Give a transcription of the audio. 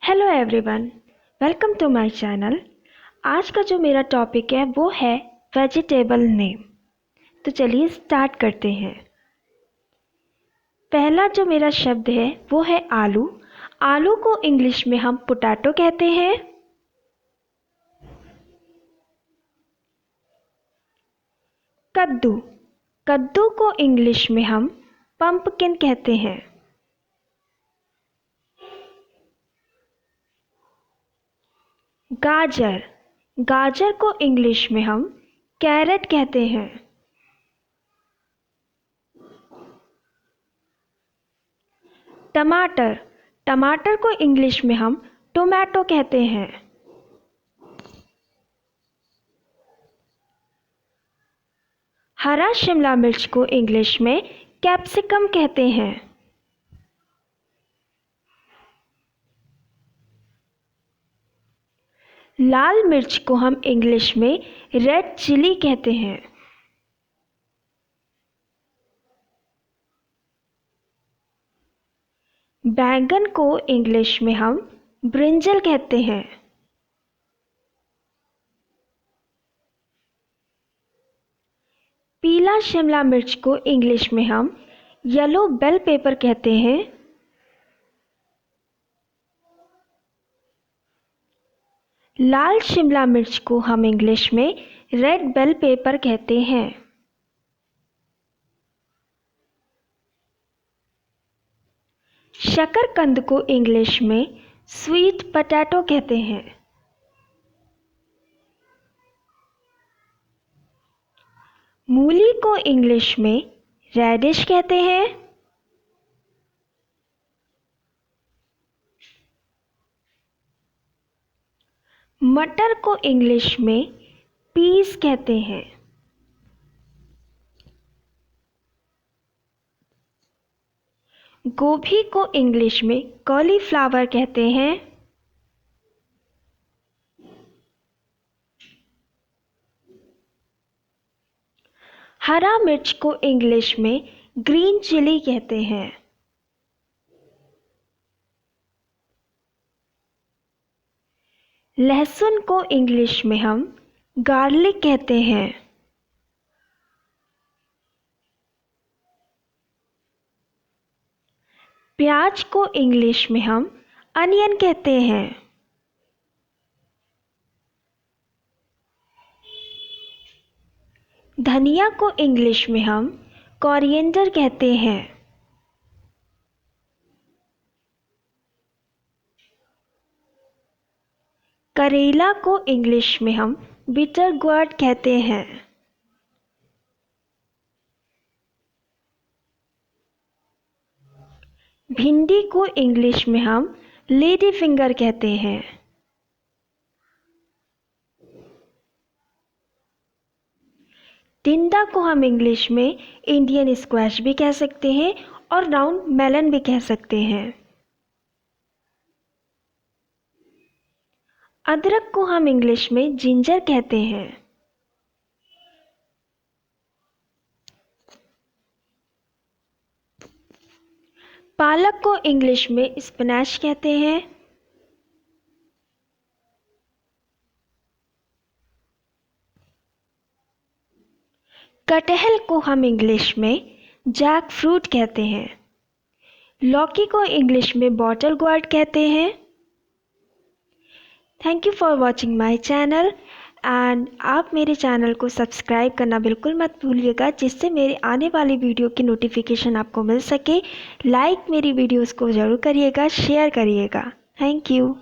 Hello everyone, welcome to my channel. आज का जो मेरा टॉपिक है वो है वेजिटेबल नेम। तो चलिए स्टार्ट करते हैं। पहला जो मेरा शब्द है वो है आलू। आलू को इंग्लिश में हम पोटैटो कहते हैं। कद्दू, कद्दू को इंग्लिश में हम पंपकिन कहते हैं। गाजर, गाजर को इंग्लिश में हम कैरेट कहते हैं। टमाटर, टमाटर को इंग्लिश में हम टोमेटो कहते हैं। हरा शिमला मिर्च को इंग्लिश में कैप्सिकम कहते हैं। लाल मिर्च को हम इंग्लिश में रेड चिली कहते हैं। बैंगन को इंग्लिश में हम ब्रिंजल कहते हैं। पीला शिमला मिर्च को इंग्लिश में हम येलो बेल पेपर कहते हैं। लाल शिमला मिर्च को हम इंग्लिश में रेड बेल पेपर कहते हैं। शकरकंद को इंग्लिश में स्वीट पोटैटो कहते हैं। मूली को इंग्लिश में रेडिश कहते हैं। मटर को इंग्लिश में पीस कहते हैं। गोभी को इंग्लिश में कॉलीफ्लावर कहते हैं। हरा मिर्च को इंग्लिश में ग्रीन चिली कहते हैं। लहसुन को इंग्लिश में हम गार्लिक कहते हैं। प्याज को इंग्लिश में हम अनियन कहते हैं। धनिया को इंग्लिश में हम कोरिएंडर कहते हैं। करेला को इंग्लिश में हम बिटर गोर्ड कहते हैं। भिंडी को इंग्लिश में हम लेडी फिंगर कहते हैं। टिंडा को हम इंग्लिश में इंडियन स्क्वैश भी कह सकते हैं और राउंड मेलन भी कह सकते हैं। अदरक को हम इंग्लिश में जिंजर कहते हैं। पालक को इंग्लिश में स्पिनच कहते हैं। कटहल को हम इंग्लिश में जैक फ्रूट कहते हैं। लौकी को इंग्लिश में बॉटल गोर्ड कहते हैं। Thank you for watching my channel and आप मेरे चैनल को सब्सक्राइब करना बिल्कुल मत भूलिएगा, जिससे मेरे आने वाली वीडियो की नोटिफिकेशन आपको मिल सके। लाइक मेरी वीडियोस को ज़रूर करिएगा, शेयर करिएगा। Thank you.